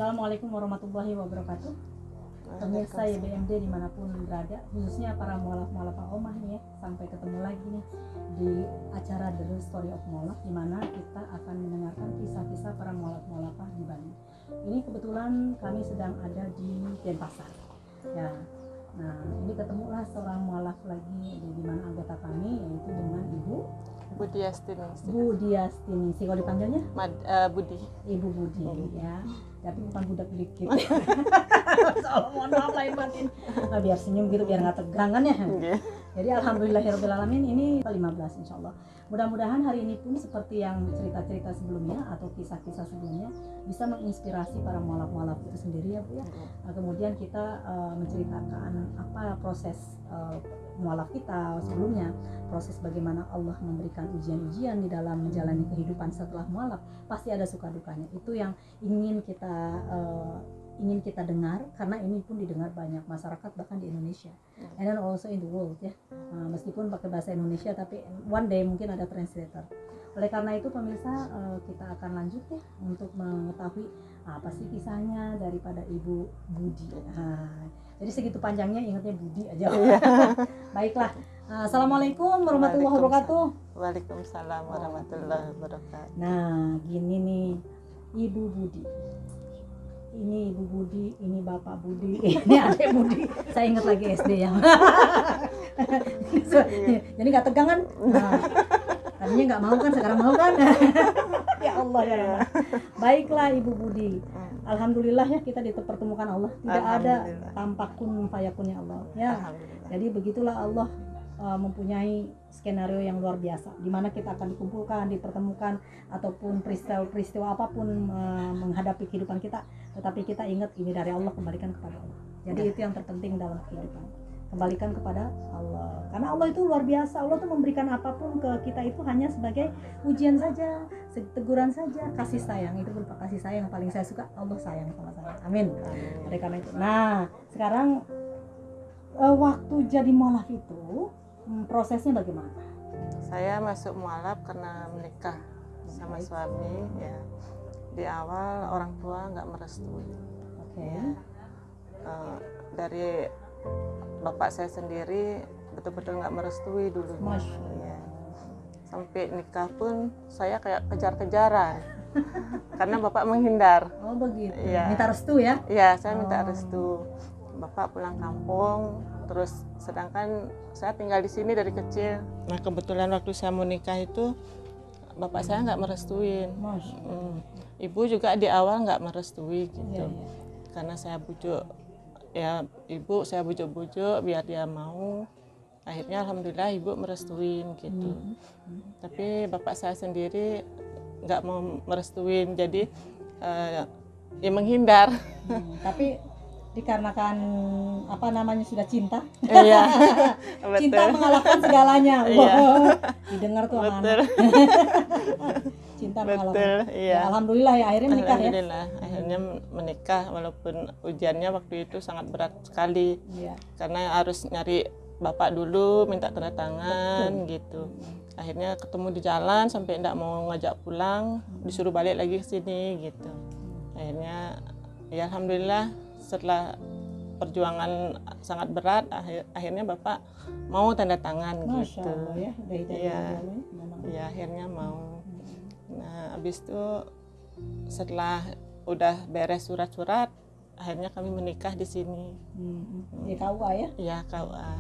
Assalamualaikum warahmatullahi wabarakatuh. Pemirsa YBMD dimanapun berada, khususnya para mualaf-mualaf Omah nih ya, sampai ketemu lagi nih di acara The Real Story of Mualaf, di mana kita akan mendengarkan kisah-kisah para mualaf-mualafah di Bali. Ini kebetulan kami sedang ada di Denpasar. Ya, nah ini ketemulah seorang mualaf lagi di mana anggota kami, yaitu dengan Ibu Budiastini. Kalau dipanggilnya Budi. Ibu Budi ya. Tapi bukan budak dikit. Soalnya mohon maaf lahir batin. Nah, biar senyum gitu biar nggak tegang kan ya. Jadi alhamdulillahirobbilalamin ini 15 insyaallah. Mudah-mudahan hari ini pun seperti yang cerita-cerita sebelumnya atau kisah-kisah sebelumnya bisa menginspirasi para mualaf-mualaf itu sendiri ya Bu ya. Nah, kemudian kita menceritakan apa proses mualaf kita sebelumnya, proses bagaimana Allah memberikan ujian-ujian di dalam menjalani kehidupan setelah mualaf. Pasti ada suka dukanya. Itu yang ingin kita dengar, karena ini pun didengar banyak masyarakat bahkan di Indonesia and then also in the world ya. Meskipun pakai bahasa Indonesia tapi one day mungkin ada translator. Oleh karena itu pemirsa, kita akan lanjut ya untuk mengetahui apa sih kisahnya daripada Ibu Budi. Jadi segitu panjangnya ingatnya Budi aja. Baiklah. Assalamualaikum warahmatullahi wabarakatuh. Waalaikumsalam warahmatullahi wabarakatuh. Nah, gini nih Ibu Budi. Ini Ibu Budi, ini Bapak Budi, ini Adik Budi. Saya ingat lagi SD ya. Jadi nggak tegang kan? Nah, tadinya nggak mau kan, sekarang mau kan? Ya Allah ya. Baiklah Ibu Budi. Alhamdulillah ya kita dipertemukan Allah. Tidak ada tampak kun fayakunnya Allah. Ya. Jadi begitulah Allah mempunyai skenario yang luar biasa, di mana kita akan dikumpulkan, dipertemukan, ataupun peristiwa apapun menghadapi kehidupan kita, tetapi kita ingat ini dari Allah, kembalikan kepada Allah. Jadi itu yang terpenting dalam kehidupan, kembalikan kepada Allah, karena Allah itu luar biasa. Allah tuh memberikan apapun ke kita itu hanya sebagai ujian saja, teguran saja, kasih sayang. Itu berupa kasih sayang yang paling saya suka. Allah sayang sama saya, amin. Oleh karena itu, nah sekarang waktu jadi mualaf itu prosesnya bagaimana? Saya masuk mualaf karena menikah sama suami ya. Di awal orang tua nggak merestui. Ya. Dari bapak saya sendiri betul-betul nggak merestui dulu. Ya. Sampai nikah pun saya kayak kejar-kejaran karena bapak menghindar. Oh begitu. Ya. Minta restu ya? Iya, saya minta restu. Bapak pulang kampung, terus sedangkan saya tinggal di sini dari kecil. Nah kebetulan waktu saya mau nikah itu bapak saya nggak merestuin. Ibu juga di awal nggak merestui gitu. Karena saya bujuk ya ibu, saya bujuk-bujuk biar dia mau. Akhirnya alhamdulillah ibu merestuin gitu. Tapi bapak saya sendiri nggak mau merestuin, jadi ya menghindar. Tapi dikarenakan apa namanya sudah cinta. Iya. Cinta mengalahkan segalanya. Wow. Didengar tuh anak. Cinta mengalahkan. Iya. Ya, alhamdulillah ya akhirnya menikah ya. Akhirnya menikah walaupun ujiannya waktu itu sangat berat sekali. Iya. Karena harus nyari bapak dulu, minta tanda tangan gitu. Akhirnya ketemu di jalan sampai enggak mau ngajak pulang, disuruh balik lagi ke sini gitu. Akhirnya ya alhamdulillah setelah perjuangan sangat berat, akhirnya bapak mau tanda tangan. Masya gitu. Allah ya, ya akhirnya mau. Nah habis itu setelah udah beres surat-surat, akhirnya kami menikah di sini. Di KUA ya? Iya KUA,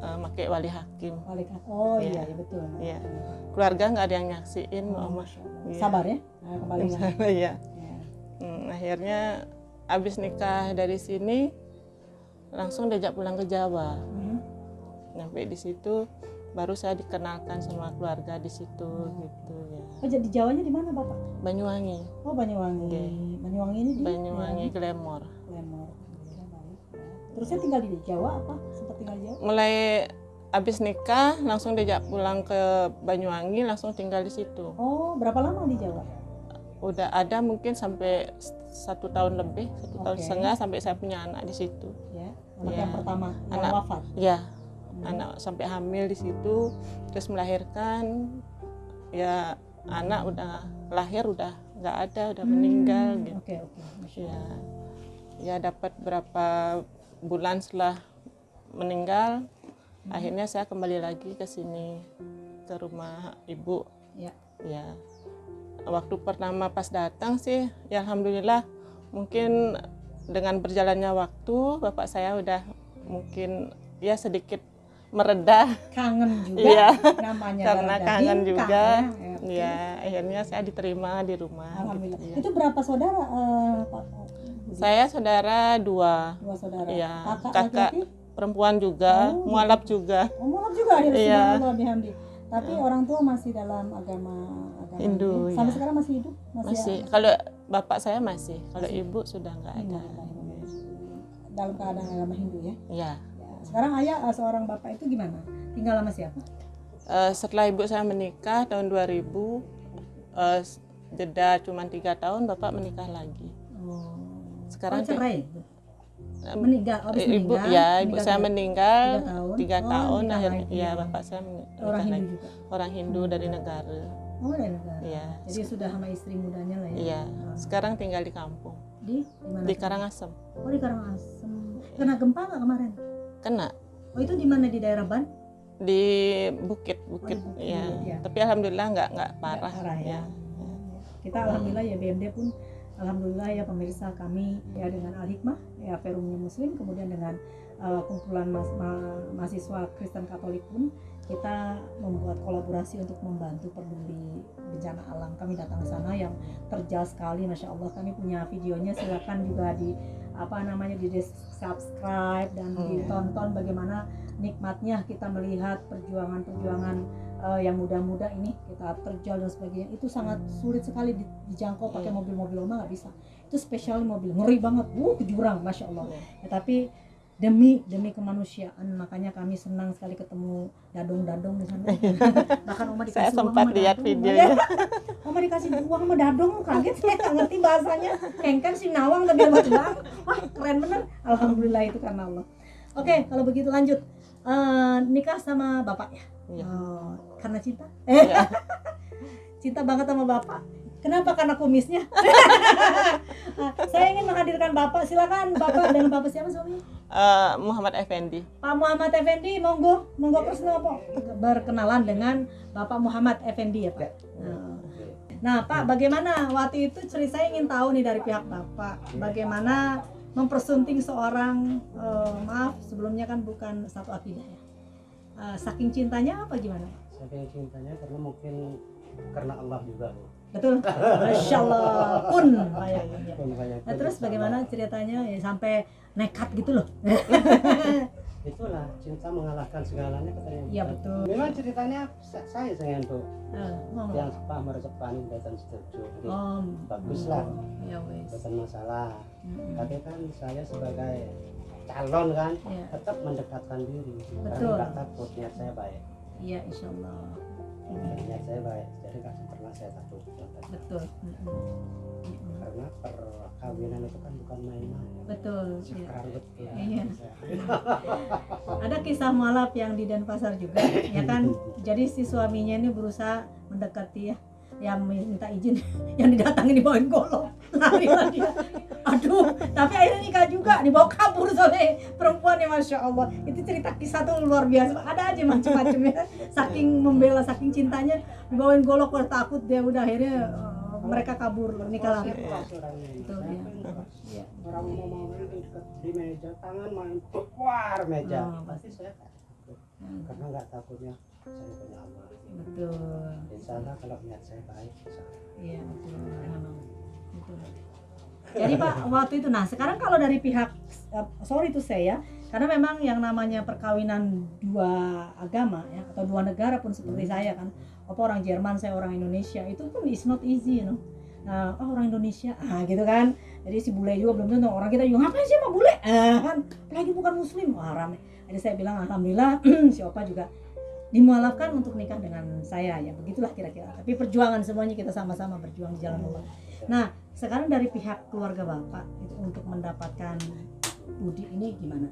pakai wali hakim. Oh iya betul. Iya. Keluarga nggak ada yang nyaksiin. Sabar ya, kembali. Iya. Akhirnya abis nikah dari sini langsung diajak pulang ke Jawa. Sampai di situ baru saya dikenalkan sama keluarga di situ gitu ya. Oh jadi Jawanya di mana Bapak? Banyuwangi. Oh Banyuwangi. Okay. Banyuwangi ini di Banyuwangi Glemor. Terus saya tinggal di Jawa apa? Sempat tinggal di Jawa? Mulai abis nikah langsung diajak pulang ke Banyuwangi, langsung tinggal di situ. Oh berapa lama di Jawa? Udah ada mungkin sampai 1 tahun lebih, 1 tahun setengah sampai saya punya anak di situ. Ya, anak yang pertama, anak wafat. Ya, anak sampai hamil di situ, terus melahirkan. Ya, anak udah lahir udah nggak ada, udah meninggal gitu. Oke, Masya Ya, Allah. ya dapat berapa bulan setelah meninggal, akhirnya saya kembali lagi ke sini, ke rumah ibu. Ya. Ya, waktu pertama pas datang sih, ya alhamdulillah, mungkin dengan berjalannya waktu, bapak saya udah mungkin ya sedikit mereda. Kangen juga Iya, namanya karena darah kangen daging, juga. kangen, Ya, akhirnya saya diterima di rumah. Alhamdulillah. Gitu, ya. Itu berapa saudara, Pak Budi? Saya saudara 2. Dua saudara. Iya, Kakak kakak laki-laki? perempuan juga, Oh, mualaf juga. Mualaf juga ya, Iya. subhanallah bihamdi. Tapi orang tua masih dalam agama Hindu, Sampai ya. sekarang masih hidup? Masih. Kalau bapak saya masih, kalau ibu sudah nggak ada. Dalam keadaan agama Hindu ya. Ya. Ya. Sekarang ayah seorang bapak itu gimana? Tinggal sama siapa? Setelah ibu saya menikah tahun 2000, jeda cuma 3 tahun, bapak menikah lagi. Oh. Sekarang cerai? Meninggal, habis ibu, meninggal. ya ibu saya meninggal 3 tahun. 3 tahun, nikah akhirnya lagi. ya bapak saya menikah Orang Hindu lagi. juga. Orang Hindu dari negara. Oh, dari negara. Iya. Jadi sudah sama istri mudanya lah ya. Iya. Sekarang tinggal di kampung, Di mana? di Karangasem. Oh, di Karangasem. Kena gempa nggak kemarin? Kena Oh, itu di mana, di daerah Ban? di bukit Bukit, ya. ya. Tapi alhamdulillah nggak parah, Nggak parah ya. Kita alhamdulillah ya, BMD pun alhamdulillah ya pemirsa, kami ya dengan Al Hikmah ya Perumnya Muslim, kemudian dengan kumpulan mahasiswa Kristen Katolik pun kita membuat kolaborasi untuk membantu peduli bencana alam. Kami datang ke sana yang terjal sekali, Masya Allah. Kami punya videonya, silakan juga di di subscribe dan ditonton bagaimana nikmatnya kita melihat perjuangan-perjuangan yang muda-muda ini, kita terjal dan sebagainya. Itu sangat sulit sekali dijangkau pakai mobil-mobil rumah, nggak bisa. Itu spesial mobil, ngeri banget, ke jurang, Masya Allah. Ya, tapi demi kemanusiaan, makanya kami senang sekali ketemu dadong-dadong di sana. Bahkan Oma dikasih Saya uang sempat sama lihat dadong. videonya. Oma dikasih uang sama dadong, kaget saya nggak ngerti bahasanya. Kengken si nawang tapi batu bang. Wah, keren bener. Alhamdulillah itu karena Allah. Oke, kalau begitu lanjut. Nikah sama bapak ya? Iya. Karena cinta? Iya. Cinta banget sama bapak. Kenapa? Karena kumisnya. Saya ingin menghadirkan bapak. Silakan bapak, dengan bapak siapa suaminya? Muhammad Effendi. Pak Muhammad Effendi, monggo persilakan Pak. Berkenalan dengan Bapak Muhammad Effendi ya Pak. Nah Pak, bagaimana waktu itu saya ingin tahu nih dari pihak Bapak, bagaimana mempersunting seorang maaf sebelumnya kan bukan satu akidah ya. Saking cintanya apa gimana Pak? Saking cintanya karena mungkin karena Allah juga. Betul. Masya Allah. Kun. Nah, terus Insya bagaimana Allah. ceritanya ya, sampai nekat gitu loh? Itulah cinta mengalahkan segalanya katanya. Iya betul. Memang ceritanya saya tuh Mau yang sepah meresepani dan setuju. Jadi bagus lah, Ya wes. bukan masalah. Tapi kan saya sebagai calon kan Iya. tetap mendekatkan diri. Betul. Karena nggak takut, niat saya baik. Iya, insya Allah. Niat saya baik, jadi nggak pernah saya takut. Betul. Karena perkawinan itu kan bukan main-main. Betul. Iya. Sekar betul. Iya. Ada kisah mualaf yang di Denpasar juga, ya kan? Jadi si suaminya ini berusaha mendekati yang minta izin, yang didatangin dibawain golok, lari lah dia. Aduh, tapi akhirnya nikah juga, dibawa kabur sampai perempuan ya, Masya Allah. Itu cerita kisah tuh luar biasa. Ada aja macam-macamnya. Saking membela, saking cintanya, dibawain golok, udah takut dia, udah akhirnya mereka kabur, nikah lari. Betul ya. Iya. Orang mau di meja, tangan main keluar meja. Pasti saya takut. Karena nggak takutnya saya punya Allah. Betul. Insya Allah kalau niat saya baik, insya Allah. Iya betul. Memang. Betul. Jadi Pak, waktu itu, nah sekarang kalau dari pihak, sorry itu saya, karena memang yang namanya perkawinan dua agama ya, atau dua negara pun seperti saya kan, apa orang Jerman, saya orang Indonesia, itu pun is not easy, you know. Nah, orang Indonesia, gitu kan. Jadi si bule juga belum tentu, orang kita juga ngapain sih sama bule, kan, apalagi bukan muslim, rame. Jadi saya bilang alhamdulillah si Opa juga dimualafkan untuk nikah dengan saya ya, begitulah kira-kira. Tapi perjuangan semuanya kita sama-sama berjuang di jalan Allah. Nah, sekarang dari pihak keluarga Bapak itu untuk mendapatkan Budi ini gimana?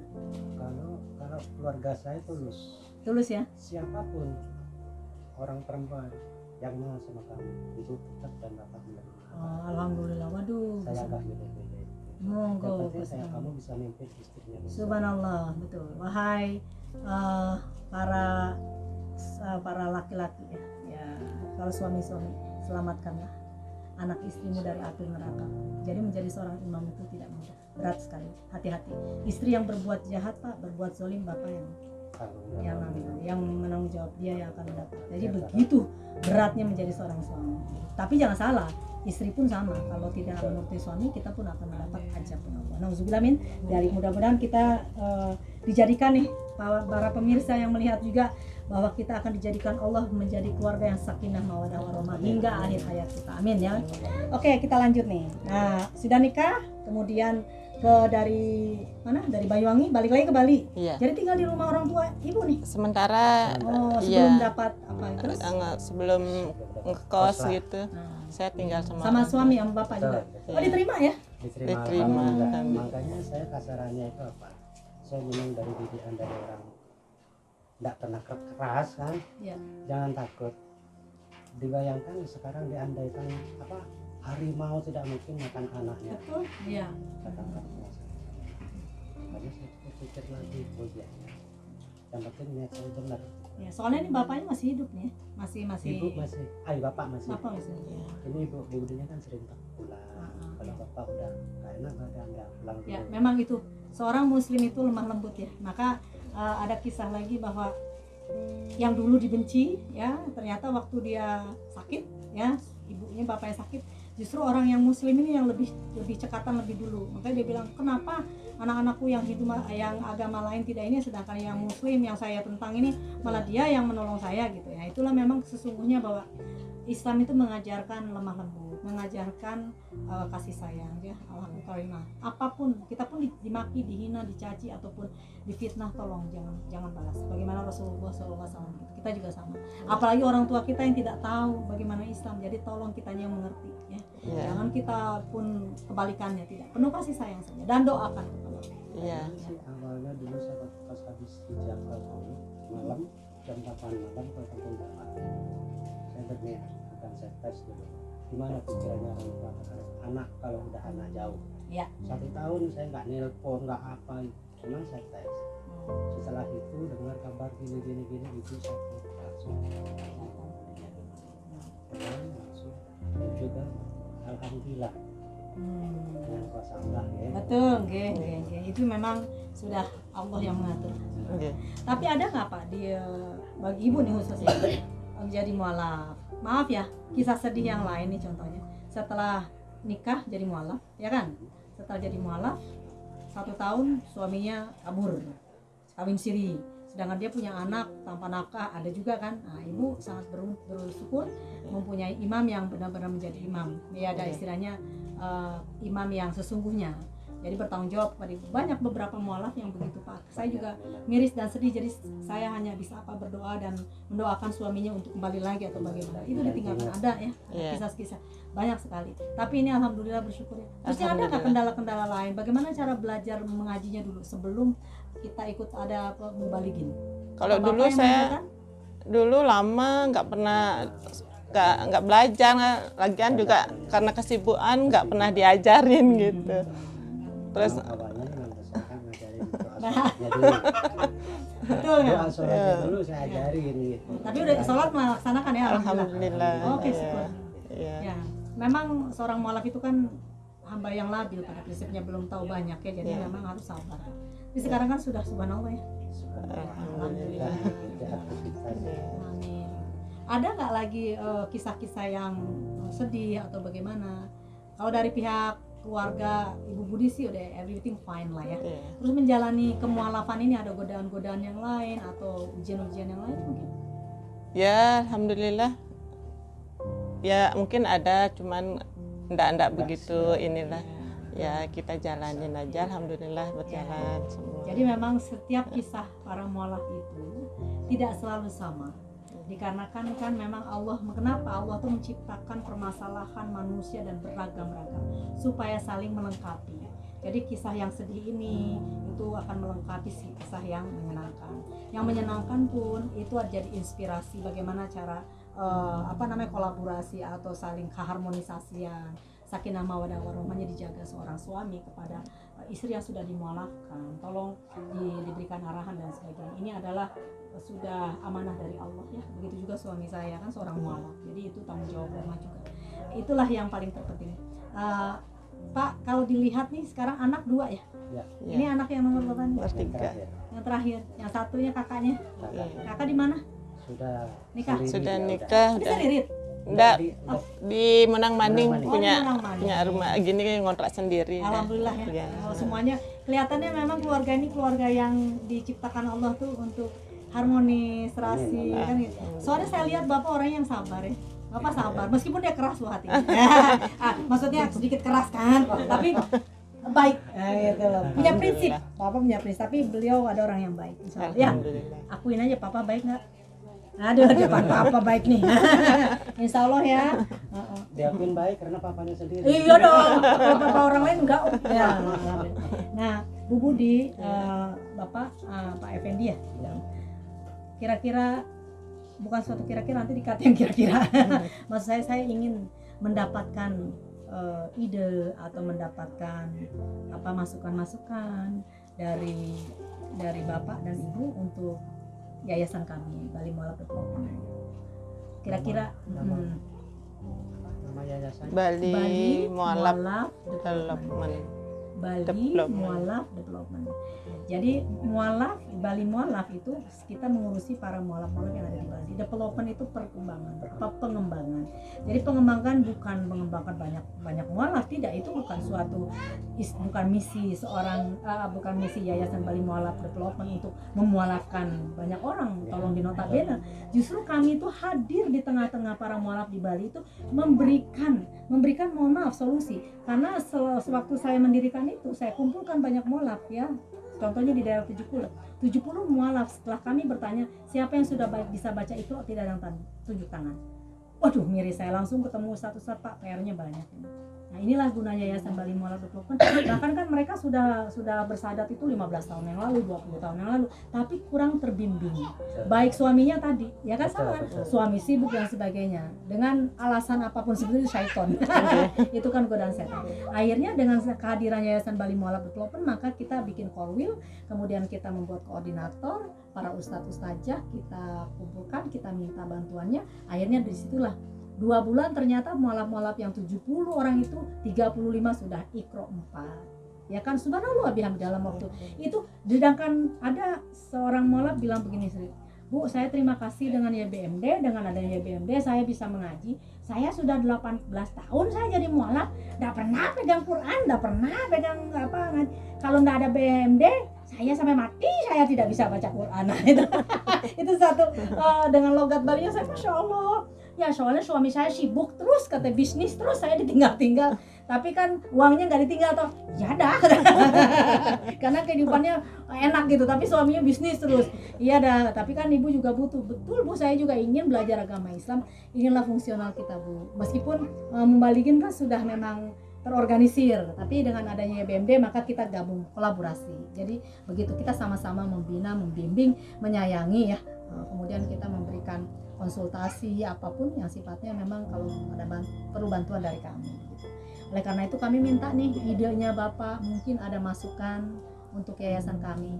Kalau keluarga saya tulus. Tulus ya? Siapapun orang perempuan yang mau sama kamu ibu tetap dan bapak menerima. Alhamdulillah. Waduh. Saya agak beda-beda. Monggo. Yang penting saya kamu bisa mimpin istrinya. Subhanallah, betul. Wahai para laki-laki ya, kalau suami-suami, selamatkanlah anak istrimu dari api neraka. Jadi menjadi seorang imam itu tidak mudah, berat sekali. Hati-hati. Istri yang berbuat jahat Pak, berbuat zalim, bapak yang menanggung jawab, dia yang akan mendapat. Jadi begitu beratnya menjadi seorang suami. Tapi jangan salah, istri pun sama. Kalau tidak menuruti suami, kita pun akan mendapat azab Allah. Nauzubillah min dari, mudah-mudahan kita dijadikan nih para pemirsa yang melihat juga bahwa kita akan dijadikan Allah menjadi keluarga yang sakinah mawaddah warahmah hingga akhir hayat kita. Amin ya. Oke, kita lanjut nih. Nah, sudah nikah, kemudian dari mana? Dari Banyuwangi balik lagi ke Bali. Iya. Jadi tinggal di rumah orang tua ibu nih. Sementara sebelum dapat apa terus? Sebelum ngekos gitu. Saya tinggal sama suami sama bapak juga. Oh, diterima ya? Diterima. Makanya saya kasarannya itu apa? Saya memang dari didikan dari orang tidak pernah keras kan. Iya. Jangan takut. Dibayangkan sekarang diandaikan apa? Harimau tidak mungkin makan anaknya. Betul. Iya. Katakan. Makanya saya pikir lagi, oh ya. Yang penting niat saya benar. Ya, soalnya ini bapaknya masih hidup nih, masih. Ibu masih, bapak masih. Bapak masih. Ya. Ini ibunya kan sering tak pulang. Kalau bapak udah gak enak badan nggak pulang dulu. Ya, memang itu seorang muslim itu lemah lembut ya. Maka ada kisah lagi bahwa yang dulu dibenci ya, ternyata waktu dia sakit ya, ibunya bapaknya sakit, justru orang yang muslim ini yang lebih cekatan lebih dulu. Makanya dia bilang, kenapa anak-anakku yang hidup yang agama lain tidak ini, sedangkan yang muslim yang saya tentang ini malah dia yang menolong saya gitu ya. Itulah memang sesungguhnya bahwa Islam itu mengajarkan lemah lembut, mengajarkan kasih sayang ya, Alhamdulillah. Apapun, kita pun dimaki, dihina, dicaci ataupun difitnah, tolong jangan balas. Bagaimana Rasulullah SAW, kita juga sama. Apalagi orang tua kita yang tidak tahu bagaimana Islam, jadi tolong kitanya yang mengerti ya. Jangan kita pun kebalikannya, tidak. Penuh kasih sayang saja dan doakan kepada Allah. Iya. Awalnya dulu saya pas habis hijab malam jam 8 malam ke kampung bapak. Saya berniat akan saya tes dulu. Gimana pikirannya orang tua anak kalau udah anak jauh. Ya. 1 tahun saya nggak nelpon nggak apa, cuma saya tes. Setelah itu dengar kabar gini itu saya langsung. Langsung dan juga alhamdulillah. Dengan kuasa Allah ya. Betul, itu memang sudah Allah yang mengatur. Tapi ada nggak Pak bagi ibu nih khususnya menjadi mualaf? Maaf ya, kisah sedih yang lain nih contohnya. Setelah nikah jadi mualaf, ya kan? Setelah jadi mualaf 1 tahun suaminya kabur, kawin siri. Sedangkan dia punya anak tanpa nafkah, ada juga kan. Nah, ibu sangat bersyukur mempunyai imam yang benar-benar menjadi imam. Ya ada istilahnya imam yang sesungguhnya. Jadi bertanggung jawab pada ibu. Banyak beberapa mualaf yang begitu Pak. Saya juga miris dan sedih. Jadi saya hanya bisa berdoa dan mendoakan suaminya untuk kembali lagi atau bagaimana. Itu ditinggalkan ada ya. Kisah-kisah banyak sekali. Tapi ini alhamdulillah bersyukur ya. Terusnya ada nggak kendala-kendala lain? Bagaimana cara belajar mengajinya dulu sebelum kita ikut ada mubalighin? Kalau dulu saya dulu lama nggak pernah nggak belajar, lagian juga karena kesibukan nggak pernah diajarin gitu. Terus betul ya. Sholat dulu saya ajarin gitu. Tapi udah sholat melaksanakan ya. Alhamdulillah. Oke, syukur. Ya, memang seorang mualaf itu kan hamba yang labil pada prinsipnya, belum tahu banyak ya, jadi memang harus sabar. Tapi sekarang kan sudah subhanallah ya. Alhamdulillah. Amin. Ada nggak lagi kisah-kisah yang sedih atau bagaimana? Kalau dari pihak keluarga Ibu Budi sih udah everything fine lah ya. Terus menjalani kemualafan ini ada godaan-godaan yang lain atau ujian-ujian yang lain mungkin? Ya, alhamdulillah. Ya mungkin ada, cuman enggak begitu inilah. Ya kita jalanin aja, alhamdulillah berjalan semua. Jadi memang setiap kisah para mualaf itu tidak selalu sama. Dikarenakan kan memang kenapa Allah tuh menciptakan permasalahan manusia dan beragam-ragam supaya saling melengkapi. Jadi kisah yang sedih ini itu akan melengkapi kisah yang menyenangkan. Yang menyenangkan pun itu jadi inspirasi bagaimana cara kolaborasi atau saling keharmonisasian, sakinah mawaddah warahmahnya dijaga seorang suami kepada istri yang sudah dimualafkan, tolong diberikan arahan dan sebagainya. Ini adalah sudah amanah dari Allah ya. Begitu juga suami saya kan seorang mualaf, jadi itu tanggung jawab rumah juga. Itulah yang paling terpenting. Pak, kalau dilihat nih sekarang anak 2 ya? Ya. Ini anak yang nomor berapa nih? Nomor 3. Yang terakhir, yang satunya kakaknya. Kakak Kakak di mana? sudah Nikah? sendiri, Sudah ya, nikah, Bisa udah. dirit? Enggak, Udah. di Menang Maning Menang Maning. punya Oh, di Menang Maning. punya rumah gini ngontrak sendiri. Alhamdulillah ya. Iya. Semuanya kelihatannya memang keluarga ini keluarga yang diciptakan Allah tuh untuk harmonis, serasi Amin. kan gitu. Soalnya saya lihat Bapak orang yang sabar ya. Bapak sabar meskipun dia keras loh hatinya. Maksudnya sedikit keras kan, tapi baik. Gitu loh. Punya prinsip. Bapak punya prinsip, tapi beliau ada orang yang baik. Insyaallah. Ya, Alhamdulillah. akuin aja Papa baik nggak? Aduh, depan Papa baik nih. Insya Allah ya. Diakuin baik karena papanya sendiri. Iya dong, kalau papa orang lain enggak. Ya. Nah, Bu Budi, Bapak, Pak Effendi ya. Kira-kira, bukan suatu kira-kira, nanti dikata yang kira-kira. Maksud saya ingin mendapatkan ide atau mendapatkan masukan-masukan dari Bapak dan Ibu untuk yayasan kami Bali Mualaf Development. Kira-kira Nama yayasan Bali Mualaf Development. Development. Bali Mualaf Development. Jadi Bali Mualaf itu kita mengurusi para mualaf-mualaf yang ada di Bali. Development itu pengembangan. Jadi pengembangan bukan mengembangkan banyak mualaf, tidak, itu bukan bukan misi bukan misi yayasan Bali Mualaf Development untuk memualafkan banyak orang. Tolong dinotabene. Justru kami itu hadir di tengah-tengah para mualaf di Bali itu memberikan mohon maaf solusi. Karena sewaktu saya mendirikan itu saya kumpulkan banyak mualaf ya. Contohnya di daerah 70 mualaf. Setelah kami bertanya siapa yang sudah bisa baca Iqra, tidak ada yang tunjuk tangan. Waduh, miris saya langsung ketemu Ustaz Pak, PR-nya banyak ini. Nah, inilah gunanya Yayasan Bali Mualaf Development. Bahkan kan mereka sudah bersahadat itu 15 tahun yang lalu, 20 tahun yang lalu, tapi kurang terbimbing. Baik suaminya tadi, ya kan sama. Suami sibuk dan sebagainya. Dengan alasan apapun sebetulnya syaiton. Itu kan godaan setan. Akhirnya dengan kehadiran Yayasan Bali Mualaf Development, maka kita bikin korwil, kemudian kita membuat koordinator, para ustadz-ustadzah kita kumpulkan, kita minta bantuannya. Akhirnya disitulah 2 bulan ternyata mualaf-mualaf yang 70 orang itu 35 sudah Iqra 4. Ya kan, subhanallah bihamdi dalam waktu itu. Sedangkan ada seorang mualaf bilang begini, Bu, saya terima kasih dengan YBMD, dengan adanya YBMD saya bisa mengaji. Saya sudah 18 tahun saya jadi mualaf, enggak pernah pegang Quran, enggak pernah pegang ngaji. Kalau enggak ada BMD, saya sampai mati saya tidak bisa baca Quran. Nah, itu satu dengan logat Balinya saya Masya Allah. Ya soalnya suami saya sibuk terus, kata bisnis terus, saya ditinggal-tinggal. Tapi kan uangnya nggak ditinggal toh, ya dah. Karena kehidupannya enak gitu, tapi suaminya bisnis terus. Iya dah, tapi kan ibu juga butuh. Betul Bu, saya juga ingin belajar agama Islam, inginlah fungsional kita Bu. Meskipun membalikin kan sudah memang terorganisir, tapi dengan adanya BMD maka kita gabung kolaborasi. Jadi begitu kita sama-sama membina, membimbing, menyayangi ya. Kemudian kita memberikan konsultasi apapun yang sifatnya memang kalau ada perlu bantuan dari kami gitu. Oleh karena itu kami minta nih idenya Bapak, mungkin ada masukan untuk yayasan kami.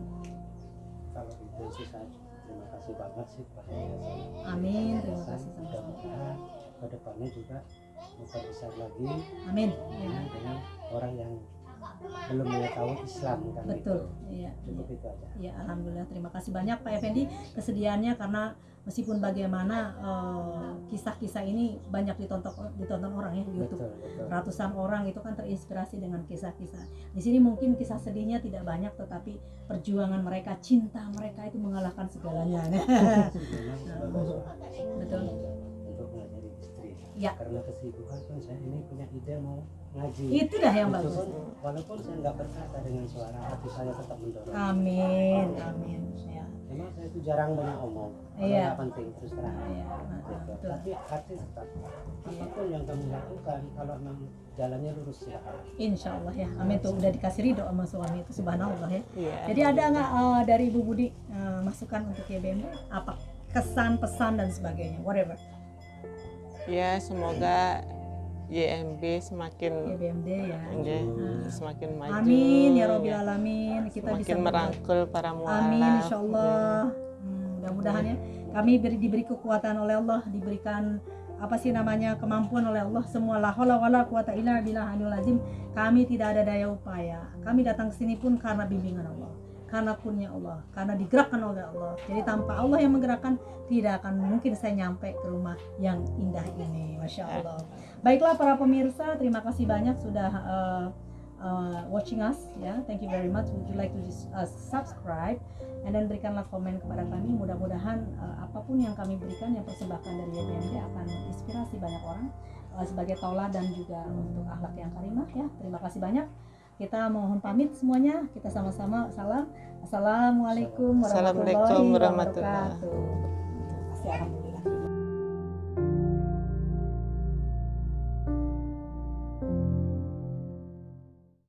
Kalau itu sih saya terima kasih banget sih kepada yayasan. Amin, terima kasih Mudah-mudahan sama-sama. ke depannya juga memperbesar lagi Amin. Ya. dengan orang yang belum mengetahui Islam kan. Betul. Gitu. Iya. Cukup itu aja. Ya, alhamdulillah, terima kasih banyak Pak Effendi kesediaannya, karena meskipun bagaimana kisah-kisah ini banyak ditonton orang ya di YouTube. Betul. Ratusan orang itu kan terinspirasi dengan kisah-kisah. Di sini mungkin kisah sedihnya tidak banyak, tetapi perjuangan mereka, cinta mereka itu mengalahkan segalanya. Betul. Untuk ngajari istri. Ya. Karena kesibukan kan saya ini punya ide mau ngaji. Itu dah yang Itu bagus. pun, walaupun saya nggak berkata dengan suara, hati saya tetap mendorong. Amin, amin. Ya. Memang saya itu jarang banyak omong. Kalau Iya. nggak penting terus terang. Iya, Gitu. betul. Tapi hati tetap. Apapun yang kamu lakukan, kalau memang jalannya lurus silakan. Insya Allah ya, amin. Tuh udah dikasih ridho sama suami itu, subhanallah ya. Iya. Jadi ada nggak dari Ibu Budi masukan untuk YBMD? Apa kesan, pesan dan sebagainya, whatever. Ya, semoga YMB semakin YBMD ya. semakin maju. Amin ya Rabbil Alamin. Kita semakin bisa merangkul para mualaf. amin insyaallah. Mudah-mudahan ya kami diberi kekuatan oleh Allah, diberikan kemampuan oleh Allah semua. La haula wala quwata illa billahil azim. Kami tidak ada daya upaya. Kami datang ke sini pun karena bimbingan Allah, karena kurnia Allah, karena digerakkan oleh Allah. Jadi tanpa Allah yang menggerakkan, tidak akan mungkin saya nyampe ke rumah yang indah ini. Masya Allah. Baiklah para pemirsa, terima kasih banyak sudah watching us ya. Thank you very much. Would you like to subscribe and then berikanlah komen kepada kami. Mudah-mudahan apapun yang kami berikan, yang persembahkan dari YBMD akan menginspirasi banyak orang sebagai tauladan juga untuk akhlak yang karimah ya. Terima kasih banyak. Kita mohon pamit semuanya. Kita sama-sama salam. Assalamualaikum warahmatullahi wabarakatuh. Terima kasih.